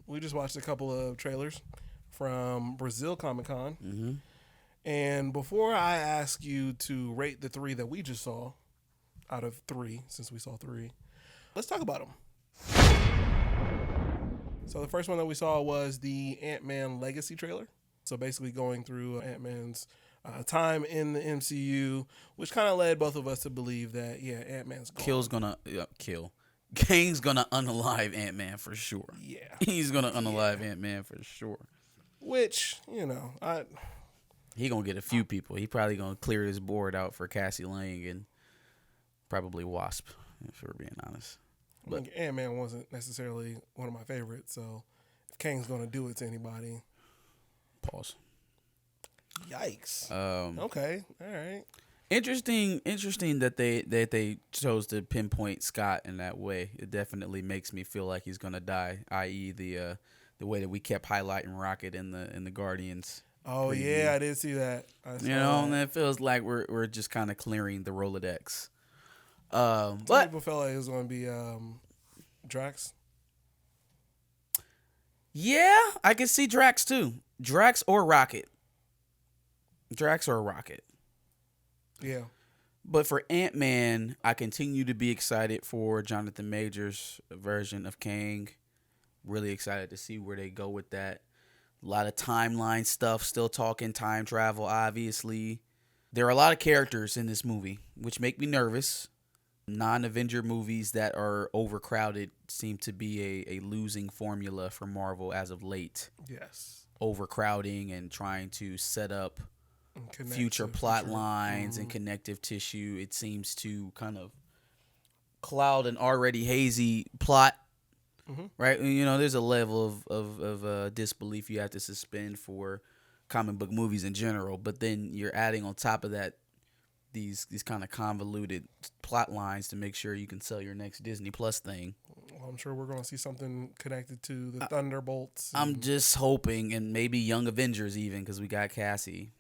We just watched a couple of trailers from Brazil Comic-Con. Mm-hmm. And before I ask you to rate the 3 that we just saw, out of 3, since we saw 3, let's talk about them. So the first one that we saw was the Ant-Man Legacy trailer. So basically going through Ant-Man's time in the MCU, which kind of led both of us to believe that, yeah, Ant-Man's gone. Kill. Kang's gonna unalive Ant-Man for sure. Yeah. He's gonna unalive Ant-Man for sure. Which, he gonna get a few people. He probably gonna clear his board out for Cassie Lang and probably Wasp, if we're being honest. But Ant-Man wasn't necessarily one of my favorites, so if Kang's gonna do it to anybody, pause. Yikes. Okay, all right. Interesting that they chose to pinpoint Scott in that way. It definitely makes me feel like he's gonna die. I.e. the way that we kept highlighting Rocket in the Guardians. Oh preview. yeah, I did see that. And it feels like we're just kind of clearing the Rolodex. Some But people felt like it was going to be Drax. yeah, I can see Drax too. Drax or Rocket. Yeah. But for Ant-Man, I continue to be excited for Jonathan Majors' version of Kang. Really excited to see where they go with that. A lot of timeline stuff, still talking time travel, obviously. There are a lot of characters in this movie, which make me nervous. Non-Avenger movies that are overcrowded seem to be a losing formula for Marvel as of late. Yes. Overcrowding and trying to set up future plot lines and connective tissue. It seems to kind of cloud an already hazy plot. Mm-hmm. Right? There's a level of disbelief you have to suspend for comic book movies in general, but then you're adding on top of that these kind of convoluted plot lines to make sure you can sell your next Disney Plus thing. Well, I'm sure we're going to see something connected to the Thunderbolts. I'm just hoping, and maybe Young Avengers even, because we got Cassie.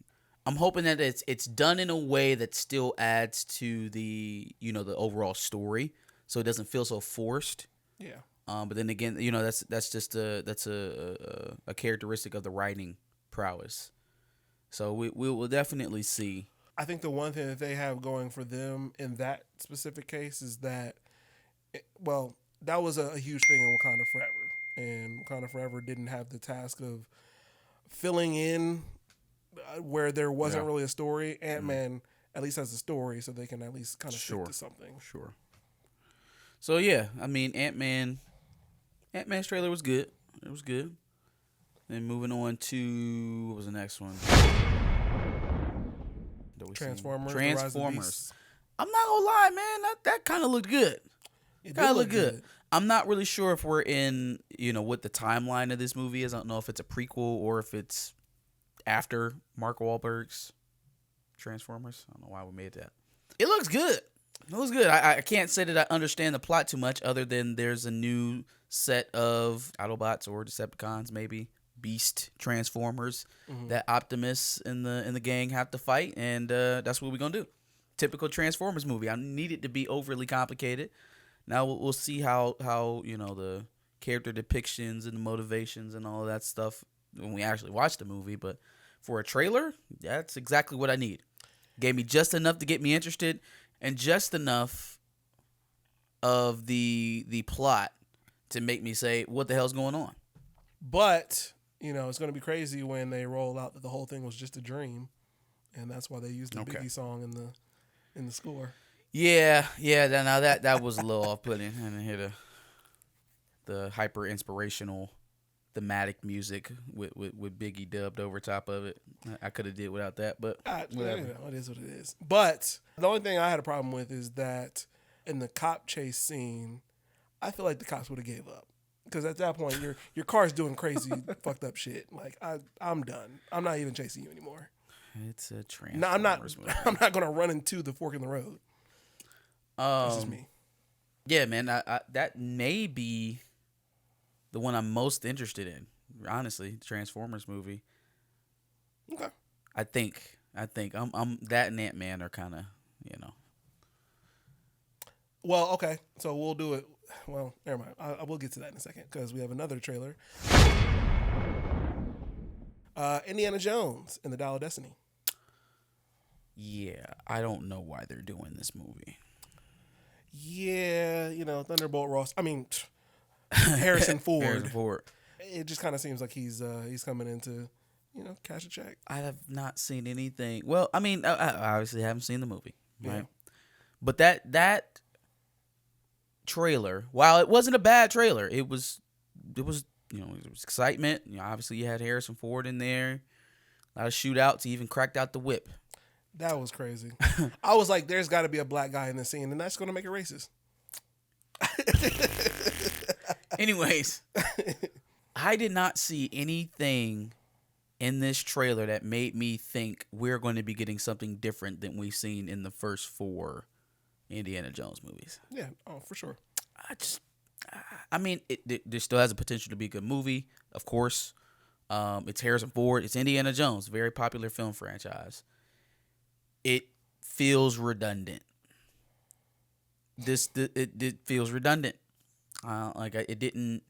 I'm hoping that it's done in a way that still adds to the the overall story, so it doesn't feel so forced. Yeah. But then again, that's just a characteristic of the writing prowess. So we will definitely see. I think the one thing that they have going for them in that specific case is that, that was a huge thing in Wakanda Forever, and Wakanda Forever didn't have the task of filling in where there wasn't really a story. Ant-Man at least has a story, so they can at least kind of stick to something. Sure. So yeah, I mean Ant-Man's trailer was good. It was good. Then moving on to, what was the next one? Transformers. I'm not gonna lie, man. That kind of looked good. It kind of looked good. I'm not really sure if we're in, what the timeline of this movie is. I don't know if it's a prequel or if it's after Mark Wahlberg's Transformers. I don't know why we made that. It looks good. I can't say that I understand the plot too much, other than there's a new set of Autobots or Decepticons, maybe Beast Transformers that Optimus and the gang have to fight, and that's what we're gonna do. Typical Transformers movie. I need it to be overly complicated. Now we'll see how the character depictions and the motivations and all of that stuff when we actually watch the movie. But for a trailer, that's exactly what I need. Gave me just enough to get me interested, and just enough of the plot to make me say, what the hell's going on? But, it's going to be crazy when they roll out that the whole thing was just a dream, and that's why they used the Biggie song in the score. Yeah. Now that was a little off-putting, and hear the hyper inspirational thematic music with Biggie dubbed over top of it. I could have did without that, but whatever. It is what it is. But the only thing I had a problem with is that in the cop chase scene, I feel like the cops would have gave up, because at that point your car's doing crazy fucked up shit. Like I'm done. I'm not even chasing you anymore. It's a Transformers No, I'm not. movie. I'm not gonna run into the fork in the road. This is me. Yeah, man. I that may be the one I'm most interested in. Honestly, the Transformers movie. Okay. I think I'm that and Ant-Man are kind of Well, okay. So we'll do it well, never mind. I will get to that in a second because we have another trailer. Indiana Jones and the Dial of Destiny. Yeah, I don't know why they're doing this movie. Yeah, Thunderbolt Ross. I mean, Harrison Ford. Harrison Ford. It just kind of seems like he's coming in to, cash a check. I have not seen anything. Well, I mean, I obviously haven't seen the movie, right? Yeah. But that trailer, while it wasn't a bad trailer, it was it was excitement. Obviously you had Harrison Ford in there, a lot of shootouts. He even cracked out the whip. That was crazy. I was like, there's got to be a black guy in the scene, and that's going to make it racist. Anyways, I did not see anything in this trailer that made me think we're going to be getting something different than we've seen in the first 4 Indiana Jones movies. Yeah, for sure. I mean, it still has the potential to be a good movie, of course. It's Harrison Ford. It's Indiana Jones, very popular film franchise. It feels redundant. It feels redundant. It didn't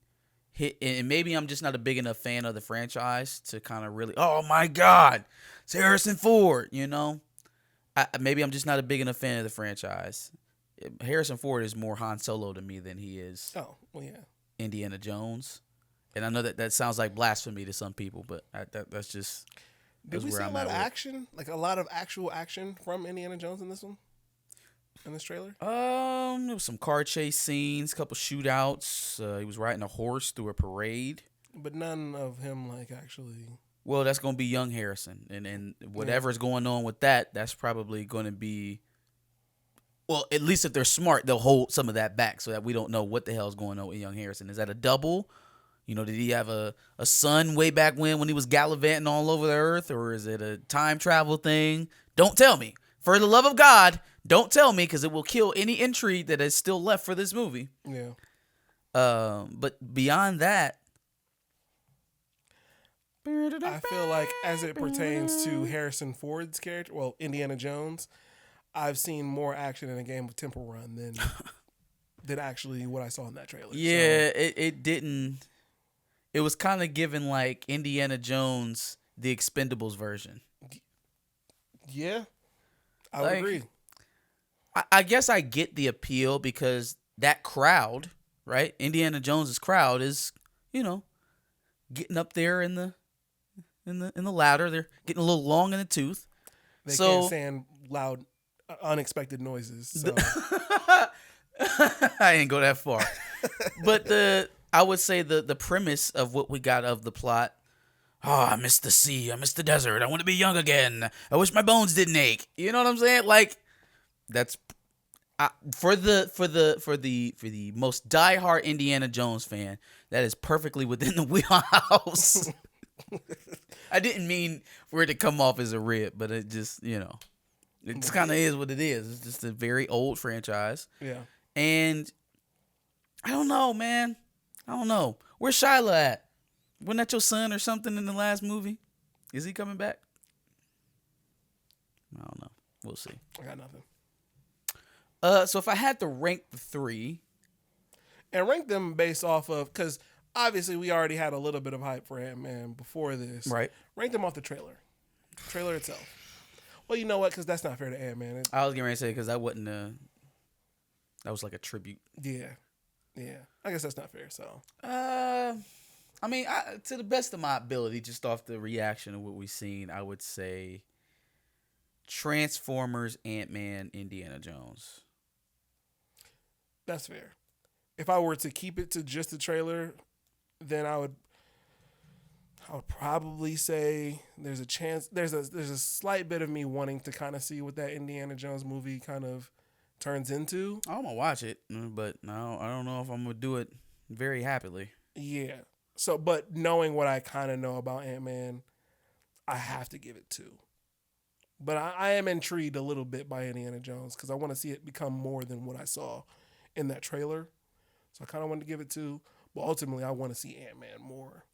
hit, and maybe I'm just not a big enough fan of the franchise to kind of really, oh my God, it's Harrison Ford. Maybe I'm just not a big enough fan of the franchise. Harrison Ford is more Han Solo to me than he is. Oh, well, yeah. Indiana Jones, and I know that sounds like blasphemy to some people, but that's just. Did we see a lot of action? Like a lot of actual action from Indiana Jones in this one? In this trailer? There was some car chase scenes, couple shootouts. He was riding a horse through a parade. But none of him actually. Well, that's gonna be young Harrison, and whatever's going on with that's probably gonna be. Well, at least if they're smart, they'll hold some of that back so that we don't know what the hell is going on with young Harrison. Is that a double? Did he have a son way back when he was gallivanting all over the earth? Or is it a time travel thing? Don't tell me. For the love of God, don't tell me, because it will kill any intrigue that is still left for this movie. Yeah. But beyond that, I feel like as it pertains to Harrison Ford's character, well, Indiana Jones, I've seen more action in a game of Temple Run than actually what I saw in that trailer. Yeah, so. It didn't. It was kind of given like Indiana Jones, the Expendables version. Yeah, I would agree. I guess I get the appeal because that crowd, right? Indiana Jones's crowd is, getting up there in the ladder. They're getting a little long in the tooth. They can't stand loud, unexpected noises. So. I didn't go that far, but I would say the premise of what we got of the plot. Oh, I miss the sea. I miss the desert. I want to be young again. I wish my bones didn't ache. You know what I'm saying? Like, that's for the most diehard Indiana Jones fan. That is perfectly within the wheelhouse. I didn't mean for it to come off as a rib, but it just it kind of is what it is. It's just a very old franchise. Yeah, and I don't know, man. I don't know. Where's Shyla at? Wasn't that your son or something in the last movie? Is he coming back? I don't know. We'll see. I got nothing. So if I had to rank the 3. And rank them based off of, because obviously we already had a little bit of hype for Ant-Man before this. Right. Rank them off the trailer. Trailer itself. Well, you know what? Because that's not fair to Ant-Man. I was getting ready to say, because that wasn't that was like a tribute. Yeah. Yeah. I guess that's not fair, so. I mean, to the best of my ability, just off the reaction of what we've seen, I would say Transformers, Ant-Man, Indiana Jones. That's fair. If I were to keep it to just the trailer, then I would probably say there's a chance, there's a slight bit of me wanting to kind of see what that Indiana Jones movie kind of turns into. I'm gonna watch it, but no, I don't know if I'm gonna do it very happily. Yeah. So, but knowing what I kind of know about Ant-Man, I have to give it 2. But I am intrigued a little bit by Indiana Jones because I want to see it become more than what I saw in that trailer. So I kind of wanted to give it 2, but ultimately I want to see Ant-Man more.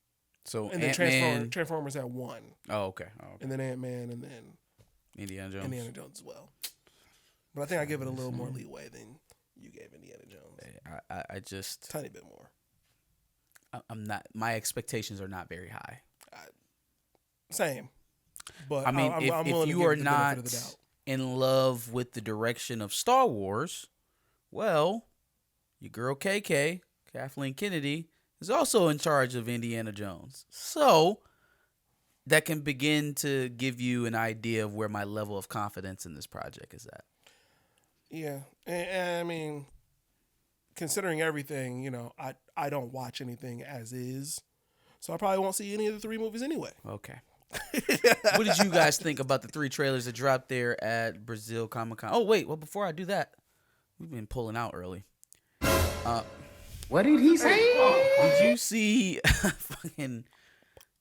So and then Transformers at 1. Oh, okay. And then Ant-Man, and then Indiana Jones as well. But I think I give it a little more leeway than you gave Indiana Jones. I just Tiny bit more. I'm not. My expectations are not very high. Same. But I mean, I'm if willing you to give are it the benefit not of the doubt. in love with the direction of Star Wars, well, your girl KK, Kathleen Kennedy, is also in charge of Indiana Jones. So that can begin to give you an idea of where my level of confidence in this project is at. Yeah. And I mean, considering everything, I don't watch anything as is. So I probably won't see any of the 3 movies anyway. Okay. What did you guys think about the 3 trailers that dropped there at Brazil Comic-Con? Oh, wait. Well, before I do that, we've been pulling out early. What did he say? Did you see fucking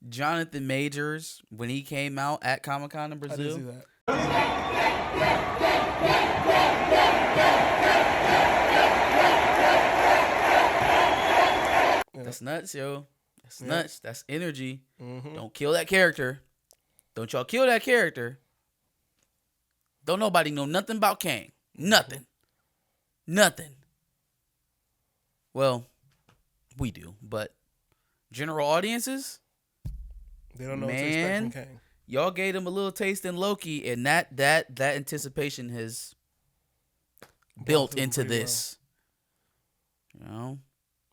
Jonathan Majors when he came out at Comic-Con in I Brazil? didn't see that. That's nuts, yo. That's nuts. That's energy. Mm-hmm. Don't kill that character. Don't y'all kill that character. Don't nobody know nothing about Kang. Nothing. Nothing. Well, we do, but general audiences, They don't know what to expect from Kang. y'all gave them a little taste in Loki, and that anticipation has built into this. You know?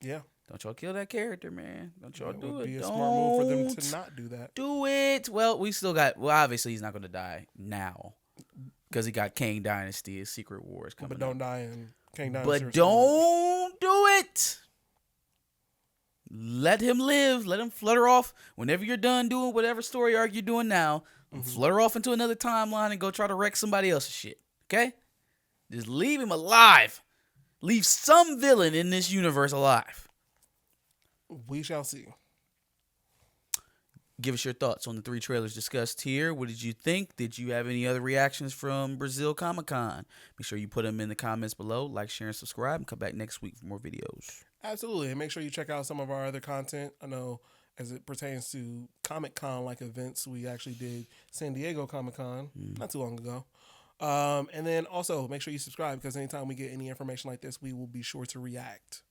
Yeah. Don't y'all kill that character, man. Don't y'all It do would it. be a Don't smart move for them to not do that. do it. Well, we still got. Well, obviously he's not going to die now because he got Kang Dynasty, his Secret Wars coming. But don't up. die in Kang Dynasty. But or Star Wars. don't do it. Let him live. Let him flutter off. Whenever you're done doing whatever story arc you're doing now, flutter off into another timeline and go try to wreck somebody else's shit. Okay? Just leave him alive. Leave some villain in this universe alive. We shall see. Give us your thoughts on the 3 trailers discussed here. What did you think? Did you have any other reactions from Brazil Comic-Con? Make sure you put them in the comments below. Like, share, and subscribe. And come back next week for more videos. Absolutely. And make sure you check out some of our other content. I know as it pertains to Comic-Con like events, we actually did San Diego Comic-Con not too long ago. And then also make sure you subscribe because anytime we get any information like this, we will be sure to react.